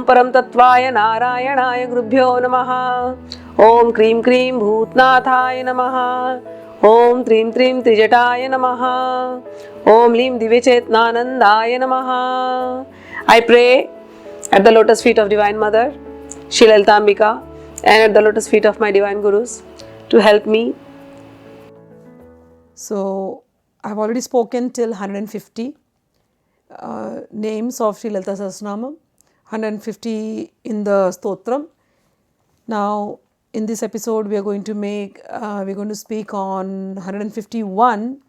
Om Param Tattvaya Narayanaaya Grubhyo Namaha. Om Krim Krim Bhutnathaya Namaha. Om Trim Trim Trijataya Namaha. Om Lim Divya Chetnanandaya Namaha. I pray at the lotus feet of Divine Mother, Sri Lalita Ambika, and at the lotus feet of my Divine Gurus to help me. So, I have already spoken till 150 names of Sri Lalita Sahasranamam, 150 in the Stotram. Now, in this episode, we are going to speak on 151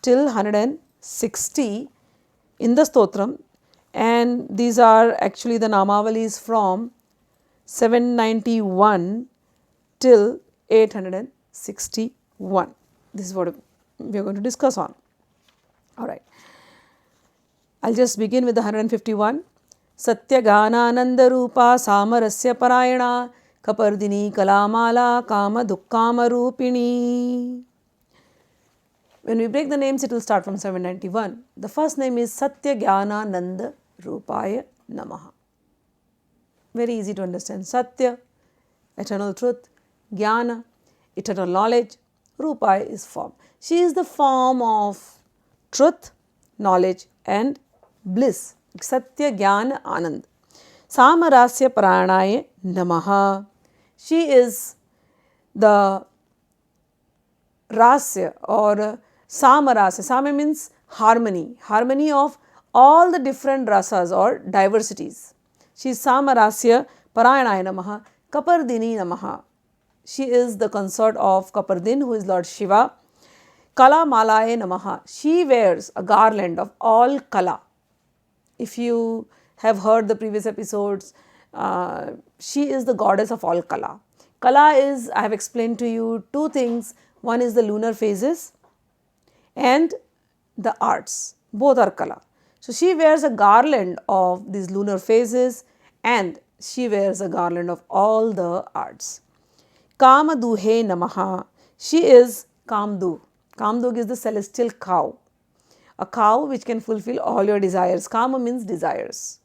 till 160 in the Stotram, and these are actually the Namavalis from 791 till 861. This is what we are going to discuss on. Alright. I'll just begin with the 151. Satya Ganananda Rupa Samarasya Parayana Kapardini Kalamala Kama Dukkama Rupini. When we break the names, it will start from 791. The first name is Satya Ganananda Rupaya Namaha. Very easy to understand. Satya, eternal truth. Jnana, eternal knowledge. Rupa is form. She is the form of truth, knowledge and bliss. Satya Jnana Anand. Samarasya Pranaya Namaha. She is the rasya or samarasya. Sama means harmony. Harmony of all the different rasas or diversities. She is Samarasya Parayanaya Namaha. Kapardini Namaha. She is the consort of Kapardin, who is Lord Shiva. Kala Malaye Namaha. She wears a garland of all kala. If you have heard the previous episodes, she is the goddess of all kala. Kala is, I have explained to you two things. One is the lunar phases and the arts. Both are kala. So, she wears a garland of these lunar phases and she wears a garland of all the arts. Kamaduhe Namaha. She is Kamdug. Kamdug is the celestial cow. A cow which can fulfill all your desires. Kama means desires.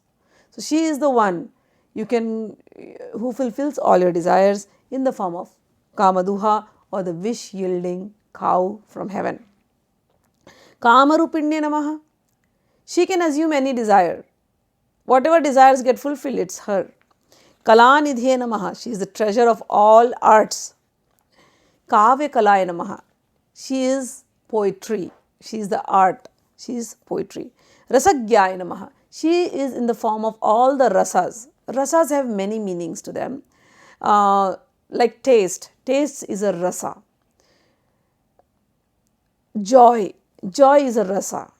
So, she is the one who fulfills all your desires in the form of Kamaduha, or the wish yielding cow from heaven. Kamarupinye Namaha. She can assume any desire. Whatever desires get fulfilled, it's her. Kalanidhye Namaha. She is the treasure of all arts. Kavya Kalaya Namaha. She is poetry. She is the art. She is poetry. Rasagyaya Namaha. She is in the form of all the rasas. Rasas have many meanings to them. Like taste. Taste is a rasa. Joy. Joy is a rasa.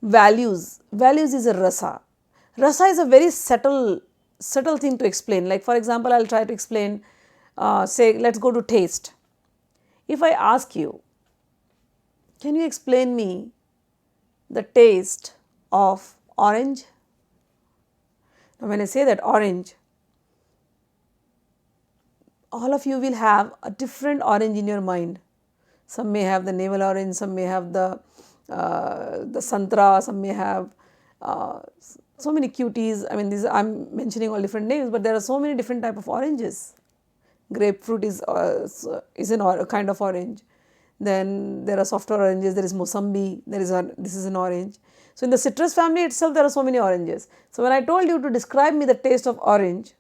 Values. Values is a rasa. Rasa is a very subtle thing to explain. Like for example, I will try to explain, say let's go to taste. If I ask you, can you explain me the taste of orange? Now when I say that orange, all of you will have a different orange in your mind. Some may have the navel orange, some may have the santra, some may have so many cuties. I mean, I am mentioning all different names, but there are so many different type of oranges. Grapefruit is a kind of orange. Then there are softer oranges, there is Mosambi, this is an orange. So, in the citrus family itself there are so many oranges. So, when I told you to describe me the taste of orange,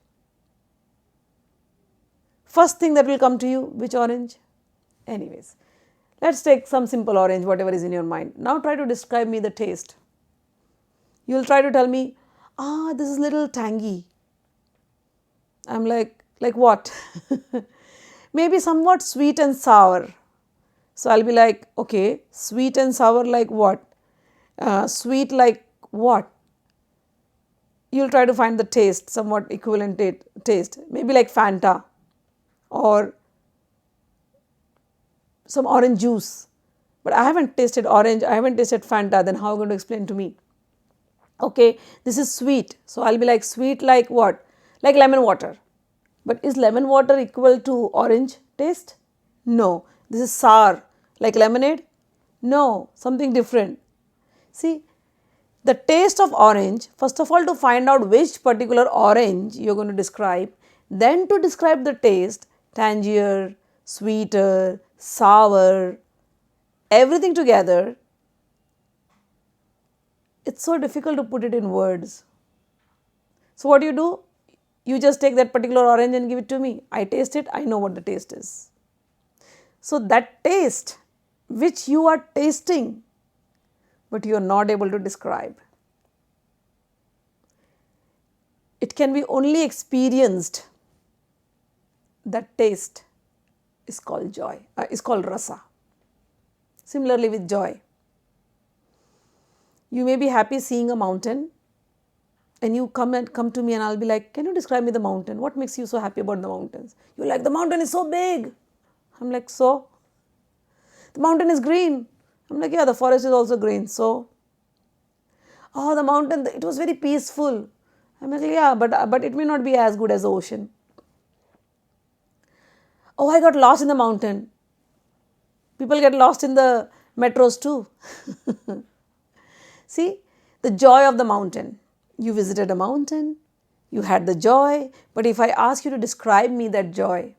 first thing that will come to you, which orange? Anyways, let us take some simple orange, whatever is in your mind. Now, try to describe me the taste. You will try to tell me, this is little tangy. I am like what? Maybe somewhat sweet and sour. So, I will be like, okay, sweet and sour like what? Sweet like what? You will try to find the taste, somewhat equivalent taste. Maybe like Fanta or some orange juice. But I haven't tasted orange, I haven't tasted Fanta, then how are you going to explain to me? Okay, this is sweet. So, I will be like sweet like what? Like lemon water. But is lemon water equal to orange taste? No. This is sour like lemonade? No, something different. See, the taste of orange, first of all to find out which particular orange you are going to describe, then to describe the taste, tangier, sweeter, sour, everything together, it's so difficult to put it in words. So what do? You just take that particular orange and give it to me. I taste it, I know what the taste is. So that taste which you are tasting, but you are not able to describe, it can be only experienced. That taste is called joy, is called rasa. Similarly with joy. You may be happy seeing a mountain, and you come to me and I'll be like, can you describe me the mountain? What makes you so happy about the mountains? You're like, the mountain is so big. I'm like, so? The mountain is green. I'm like, yeah, the forest is also green. So? Oh, the mountain, it was very peaceful. I'm like, yeah, but it may not be as good as the ocean. Oh, I got lost in the mountain. People get lost in the metros too. See, the joy of the mountain. You visited a mountain, you had the joy, but if I ask you to describe me that joy,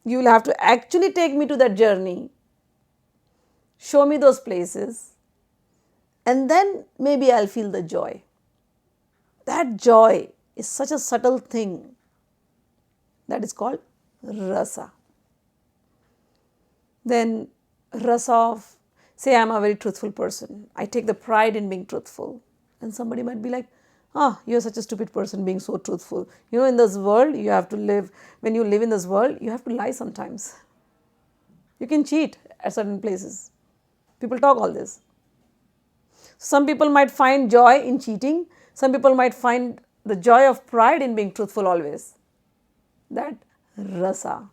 you will have to actually take me to that journey, show me those places, and then maybe I'll feel the joy. That joy is such a subtle thing that is called rasa. Then rasa of, say I'm a very truthful person. I take the pride in being truthful. And somebody might be like, you're such a stupid person being so truthful. You know, in this world, you have to live, when you live in this world, you have to lie sometimes. You can cheat at certain places. People talk all this. Some people might find joy in cheating. Some people might find the joy of pride in being truthful always. That rasa.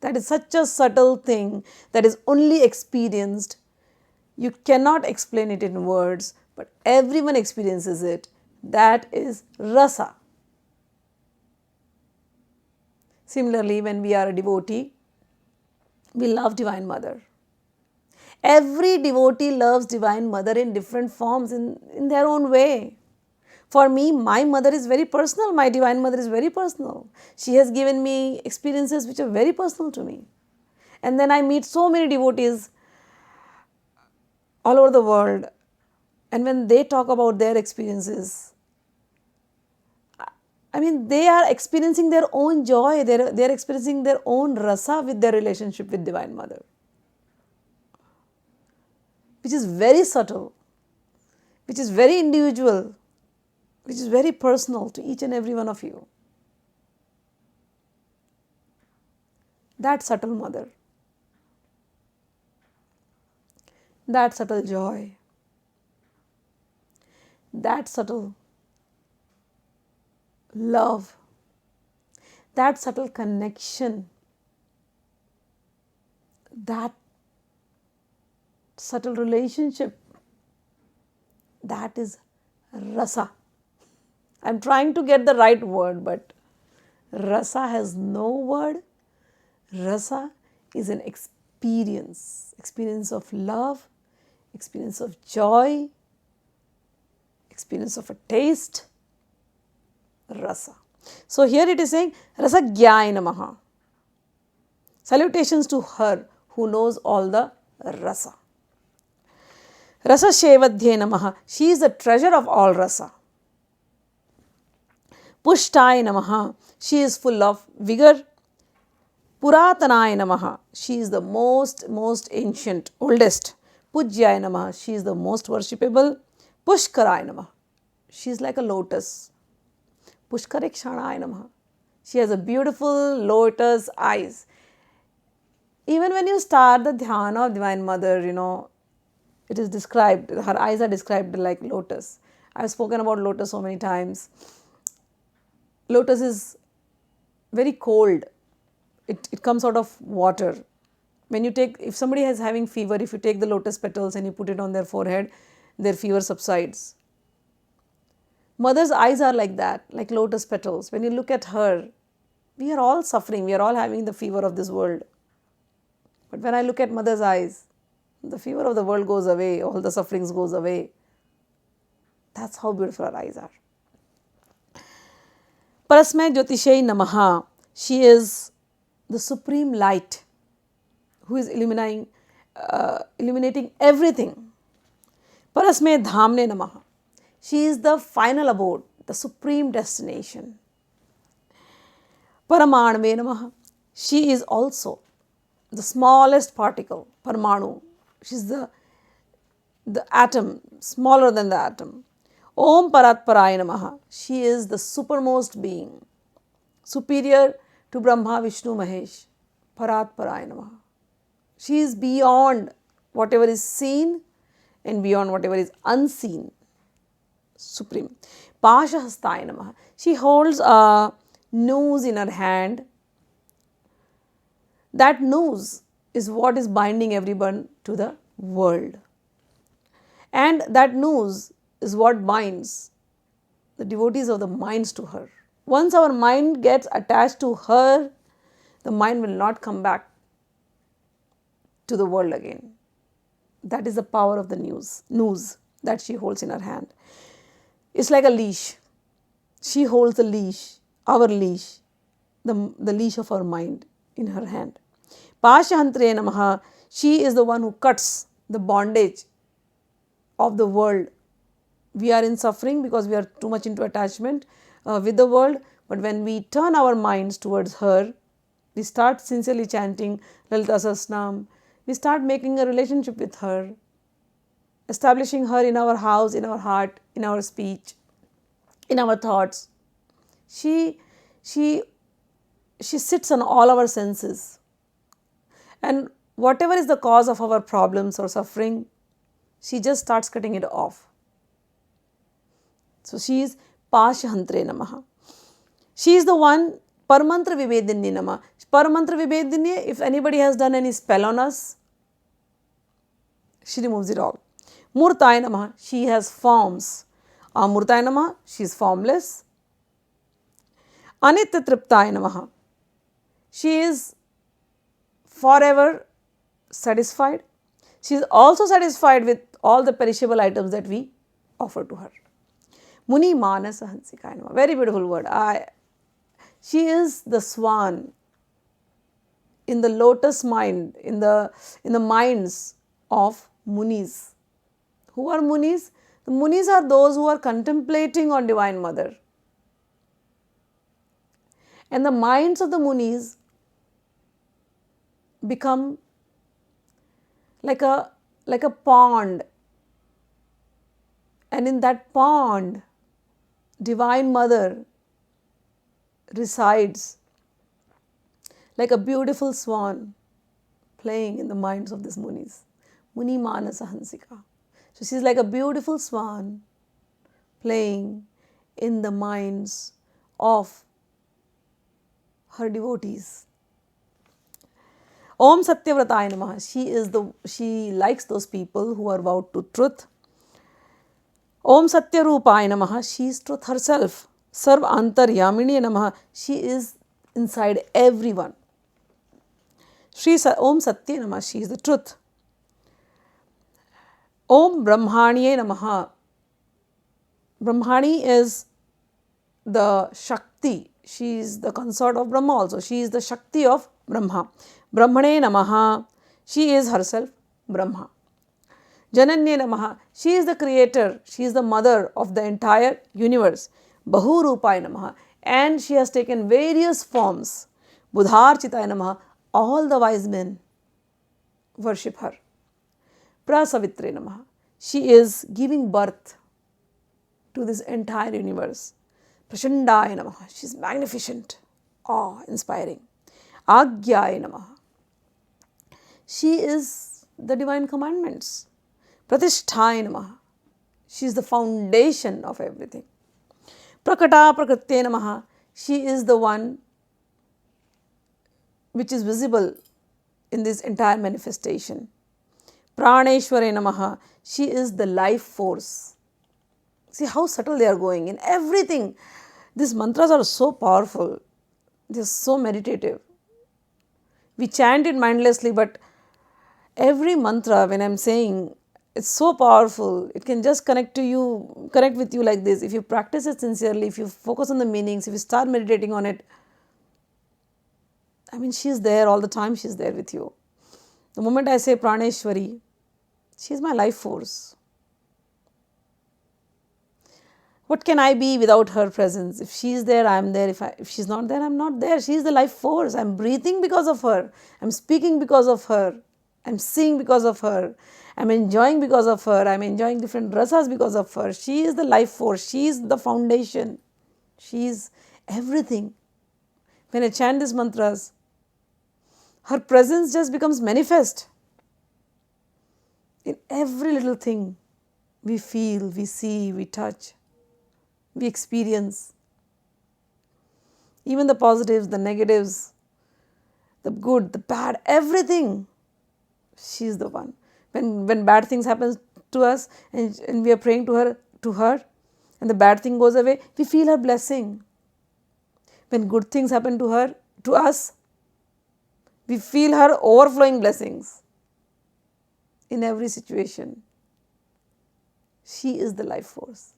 That is such a subtle thing that is only experienced. You cannot explain it in words, but everyone experiences it. That is rasa. Similarly, when we are a devotee, we love Divine Mother. Every devotee loves Divine Mother in different forms, in their own way. For me, my mother is very personal. My Divine Mother is very personal. She has given me experiences which are very personal to me. And then I meet so many devotees all over the world. And when they talk about their experiences, I mean, they are experiencing their own joy. They are experiencing their own rasa with their relationship with Divine Mother, which is very subtle, which is very individual, which is very personal to each and every one of you. That subtle mother, that subtle joy, that subtle love, that subtle connection, that subtle relationship, that is rasa. I'm trying to get the right word, but rasa has no word. Rasa is an experience of love, experience of joy, experience of a taste, rasa. So here it is saying, Rasa Gyai Namaha. Salutations to her who knows all the rasa. Rasa Shevadhye Namaha. She is the treasure of all rasa. Pushtai Namaha. She is full of vigor. Puratanai Namaha. She is the most ancient, oldest. Pujyai Namaha. She is the most worshipable. Pushkarai Namaha. She is like a lotus. Pushkarekshanai Namaha. She has a beautiful lotus eyes. Even when you start the dhyana of Divine Mother, you know, it is described, her eyes are described like lotus. I have spoken about lotus so many times. Lotus is very cold. It comes out of water. When you take, if somebody is having fever, if you take the lotus petals and you put it on their forehead, their fever subsides. Mother's eyes are like that, like lotus petals. When you look at her, we are all suffering. We are all having the fever of this world. But when I look at Mother's eyes, The fever of the world goes away, all the sufferings goes away. That's how beautiful her eyes are. Parasmay Jyotishay Namaha. She is the supreme light who is illuminating everything. Parasmay Dhamne Namaha. She is the final abode, the supreme destination. Paramanve Namaha. She is also the smallest particle, Paramanu. She is the atom, smaller than the atom. Om Paratparaya Namaha. She is the supermost being, superior to Brahma, Vishnu, Mahesh. Paratparaya Namaha. She is beyond whatever is seen and beyond whatever is unseen. Supreme. Pashahastaya Namaha. She holds a noose in her hand. That noose is what is binding everyone to the world. And that noose is what binds the devotees of the minds to her. Once our mind gets attached to her, the mind will not come back to the world again. That is the power of the noose that she holds in her hand. It's like a leash. She holds the leash, our leash, the leash of our mind in her hand. Pashahantre Namaha. She is the one who cuts the bondage of the world. We are in suffering because we are too much into attachment with the world. But when we turn our minds towards her, we start sincerely chanting Lalita Sahasranam. We start making a relationship with her, establishing her in our house, in our heart, in our speech, in our thoughts. She sits on all our senses. And whatever is the cause of our problems or suffering, she just starts cutting it off. So she is Pashahantre Namaha. She is the one Paramantra Vibedini Namaha. Paramantra Vibedini, if anybody has done any spell on us, she removes it all. Murtaya Namaha. She has forms. Amurtaya Namaha. She is formless. Anitya Triptaya Namaha. She is forever satisfied. She is also satisfied with all the perishable items that we offer to her. Muni Manasa Hansikaya Namaha. Very beautiful word. She is the swan in the lotus mind, in the minds of Munis. Who are Munis? The Munis are those who are contemplating on Divine Mother. And the minds of the Munis become like a pond. And in that pond, Divine Mother resides like a beautiful swan playing in the minds of these Munis. Muni Manasa Hansika. So she is like a beautiful swan playing in the minds of her devotees. Om Satyavrataya Namaha. She likes those people who are vowed to truth. Om Satyarupaya Namaha. She is truth herself. Sarv Antaryamini Namaha. She is inside everyone. Om Satya Namaha. She is the truth. Om Brahmaniye Namaha. Brahmani is the Shakti. She is the consort of Brahma also. She is the Shakti of Brahma. Brahmane Namaha. She is herself Brahma. Jananye Namaha. She is the creator. She is the mother of the entire universe. Bahurupaya Namaha. And she has taken various forms. Budharchitaya Namaha. All the wise men worship her. Prasavitre Namaha. She is giving birth to this entire universe. Prashandaya Namaha. She is magnificent, awe-inspiring. Agyaya Namaha. She is the divine commandments. Pratisthaya Namaha. She is the foundation of everything. Prakata Prakritya Namaha. She is the one which is visible in this entire manifestation. Praneshware Namaha. She is the life force. See how subtle they are going in everything. These mantras are so powerful. They are so meditative. We chant it mindlessly, but Every mantra, when I'm saying, it's so powerful. It can just connect with you like this. If you practice it sincerely, if you focus on the meanings, if you start meditating on it, I mean, she's there all the time, she's there with you. The moment I say Praneshwari, she's my life force. What can I be without her presence? If she's there, I'm there. If she's not there, I'm not there. She's the life force. I'm breathing because of her. I'm speaking because of her. I'm seeing because of her. I'm enjoying because of her. I'm enjoying different rasas because of her. She is the life force. She is the foundation. She is everything. When I chant these mantras, her presence just becomes manifest. In every little thing we feel, we see, we touch, we experience. Even the positives, the negatives, the good, the bad, everything. She is the one. When bad things happen to us and we are praying to her and the bad thing goes away, we feel her blessing. When good things happen to us, we feel her overflowing blessings. In every situation, she is the life force.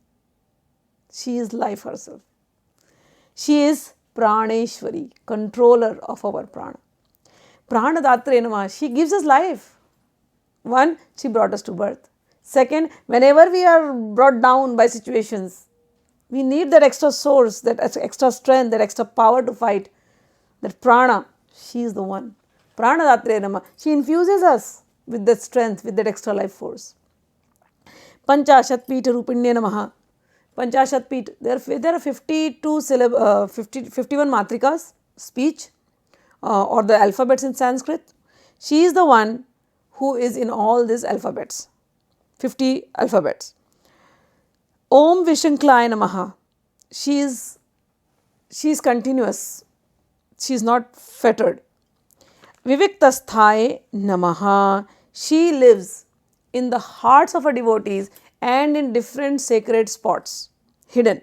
She is life herself. She is Praneshwari, controller of our prana. Pranadatre Namah, she gives us life. One, she brought us to birth. Second, whenever we are brought down by situations, we need that extra source, that extra strength, that extra power to fight. That prana, she is the one. Pranadatre Namah, she infuses us with that strength, with that extra life force. Panchashat Pita Rupinya Namaha. Panchashat Pita, there are 51 matrikas, speech, or the alphabets in Sanskrit. She is the one who is in all these alphabets, 50 alphabets. Om Vishanklaya Namaha. She is continuous. She is not fettered. Viviktasthaya Namaha. She lives in the hearts of her devotees and in different sacred spots, hidden.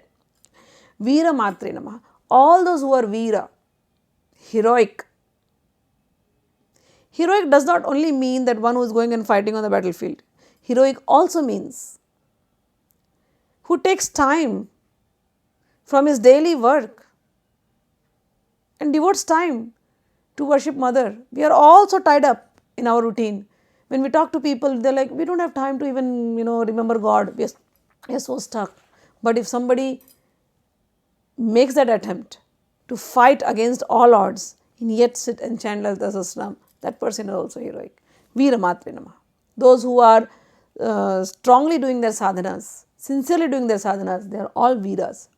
Veera Matre Namaha. All those who are Veera, heroic. Heroic does not only mean that one who is going and fighting on the battlefield. Heroic also means who takes time from his daily work and devotes time to worship Mother. We are all so tied up in our routine. When we talk to people, they're like, we don't have time to even, remember God. We are so stuck. But if somebody makes that attempt to fight against all odds and yet sit and chant Lalita Sahasranam, that person is also heroic. Veera Matre Namaha. Those who are strongly doing their sadhanas, sincerely doing their sadhanas, they are all Veeras.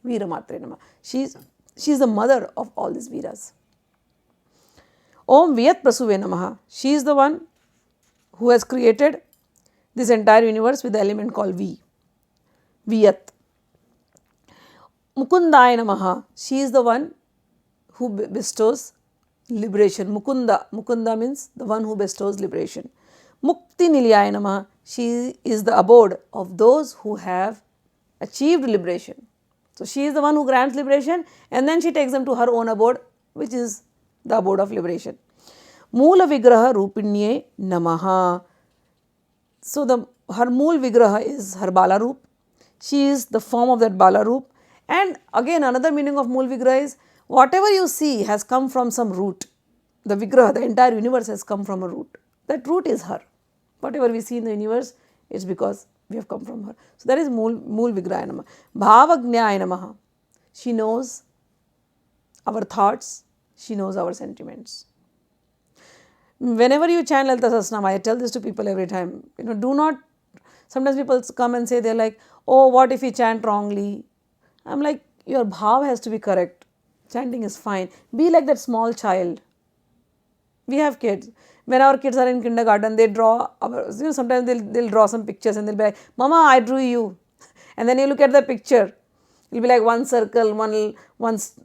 Veera Matre Namaha. She is the mother of all these Veeras. Om Viyat Prasuve Namaha. She is the one who has created this entire universe with the element called V. Viyat. Mukundaya Namaha. She is the one who bestows liberation. Mukunda means the one who bestows liberation. Mukti Nilyaya Namaha. She is the abode of those who have achieved liberation. So she is the one who grants liberation and then she takes them to her own abode, which is the abode of liberation. Moola Vigraha Rupinye Namaha. So her Mool Vigraha is her Bala Roop. She is the form of that Bala Roop. And again, another meaning of Mool Vigraha is whatever you see has come from some root. The Vigraha, the entire universe has come from a root. That root is her. Whatever we see in the universe is because we have come from her. So that is Mool Vigrahaya Namaha. Bhavagnyaya Namaha. She knows our thoughts. She knows our sentiments. Whenever you chant Lalita Sahasranama, I tell this to people every time. Do not, sometimes people come and say, they're like, oh, what if you chant wrongly? I'm like, your bhav has to be correct. Chanting is fine. Be like that small child. We have kids. When our kids are in kindergarten, they draw, sometimes they'll draw some pictures and they'll be like, Mama, I drew you. And then you look at the picture. It'll be like one circle, one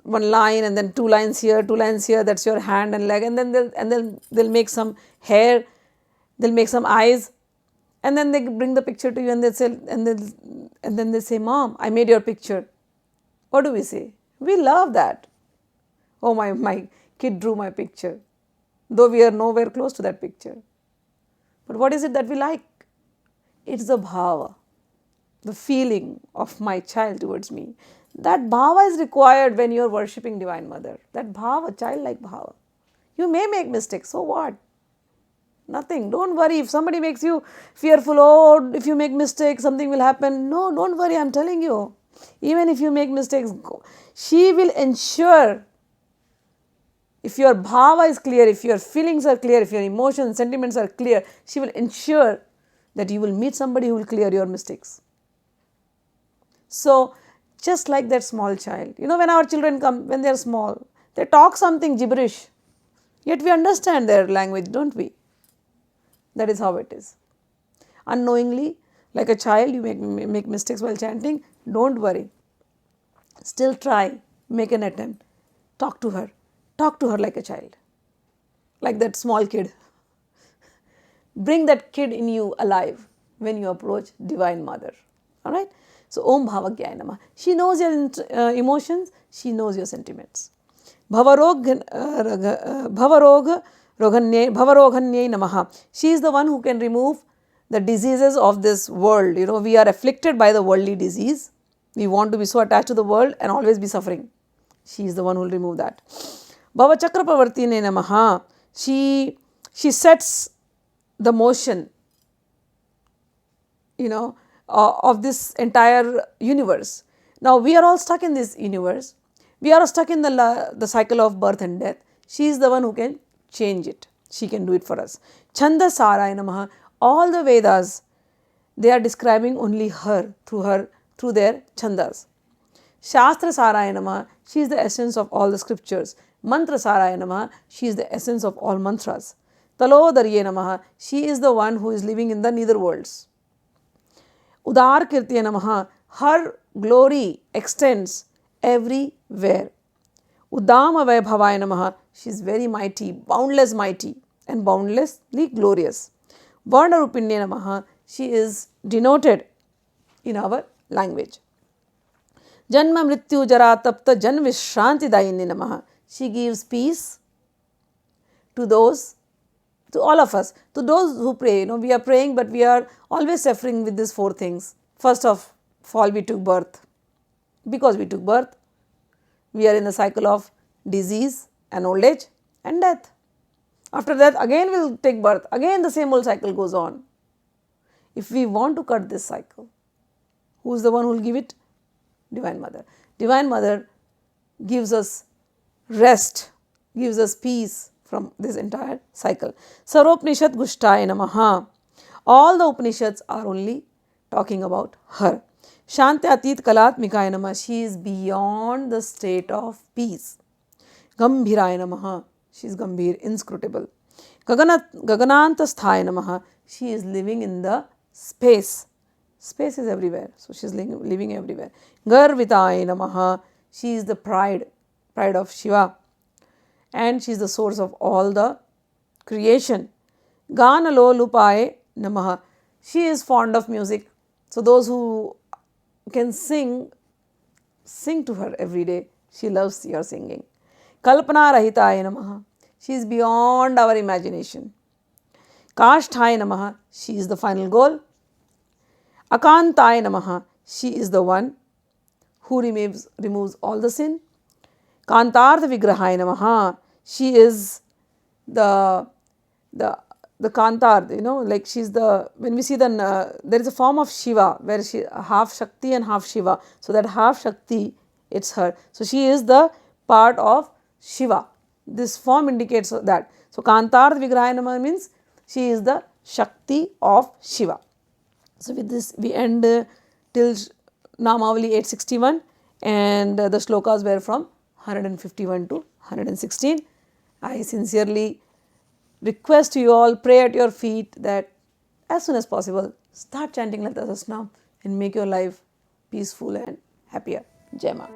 line, and then two lines here, that's your hand and leg. And then they'll make some hair, they'll make some eyes. And then they bring the picture to you and then they say, Mom, I made your picture. What do we say? We love that. Oh, my kid drew my picture. Though we are nowhere close to that picture. But what is it that we like? It's the bhava, the feeling of my child towards me. That bhava is required when you are worshipping Divine Mother. That bhava, childlike bhava. You may make mistakes, so what? Nothing. Don't worry. If somebody makes you fearful, oh, if you make mistakes, something will happen. No, don't worry. I'm telling you. Even if you make mistakes, she will ensure. If your bhava is clear, if your feelings are clear, if your emotions, sentiments are clear, she will ensure that you will meet somebody who will clear your mistakes. So, just like that small child, when our children come, when they are small, they talk something gibberish, yet we understand their language, don't we? That is how it is. Unknowingly, like a child, you make mistakes while chanting, don't worry. Still try, make an attempt, talk to her. Talk to her like a child, like that small kid. Bring that kid in you alive when you approach Divine Mother. Alright? So, Om Bhavagyaya Namah. She knows your emotions, she knows your sentiments. Bhavaroganyay Namaha. She is the one who can remove the diseases of this world. We are afflicted by the worldly disease. We want to be so attached to the world and always be suffering. She is the one who will remove that. Bhava Chakrapavartine Namaha. She sets the motion, of this entire universe. Now, we are all stuck in this universe. We are stuck in the cycle of birth and death. She is the one who can change it. She can do it for us. Chanda Saraya Namaha. All the Vedas, they are describing only her through their chandas. Shastra Saraya Namaha. She is the essence of all the scriptures. Mantra Saraya Namaha. She is the essence of all mantras. Talodarye Namaha. She is the one who is living in the nether worlds. Udar Kirtiya Namaha. Her glory extends everywhere. Udama Vaibhavaya Namaha. She is very mighty and boundlessly glorious. Varna Rupinya Namaha. She is denoted in our language. Janma Mrityu Jara Tapta Jan Vishranti Dayini Namaha. She gives peace to all of us, to those who pray. We are praying, but we are always suffering with these four things. First of all, we took birth. Because we took birth, we are in the cycle of disease and old age and death. After that, again we will take birth. Again the same old cycle goes on. If we want to cut this cycle, who is the one who will give it? Divine Mother. Divine Mother gives us rest, gives us peace from this entire cycle. Saropnishad Gushtaya Namaha. All the Upanishads are only talking about her. Shantyatit Kalatmikaya Namaha. She is beyond the state of peace. Gambhiraya Namaha. She is Gambhir, inscrutable. Gaganantasthaya Namaha. She is living in the space. Space is everywhere. So she is living everywhere. Garvitaya Namaha. She is the pride of Shiva. And she is the source of all the creation. Ganalolupaye Namaha. She is fond of music. So those who can sing to her every day. She loves your singing. Kalpana Rahitaya Namaha. She is beyond our imagination. Kashtaya Namaha. She is the final goal. Akantaya Namaha. She is the one who removes all the sin. Kantartha Vigrahaya Namaha. She is the Kantar, like she's when we see there is a form of Shiva where she half Shakti and half Shiva. So that half Shakti, it's her. So she is the part of Shiva. This form indicates that. So Kantartha Vigrahaya Namaha means she is the Shakti of Shiva. So with this we end till Namavali 861, and the shlokas were from 151 to 116. I sincerely request you all, pray at your feet that as soon as possible start chanting Lalita Sahasranam and make your life peaceful and happier. Jai Ma.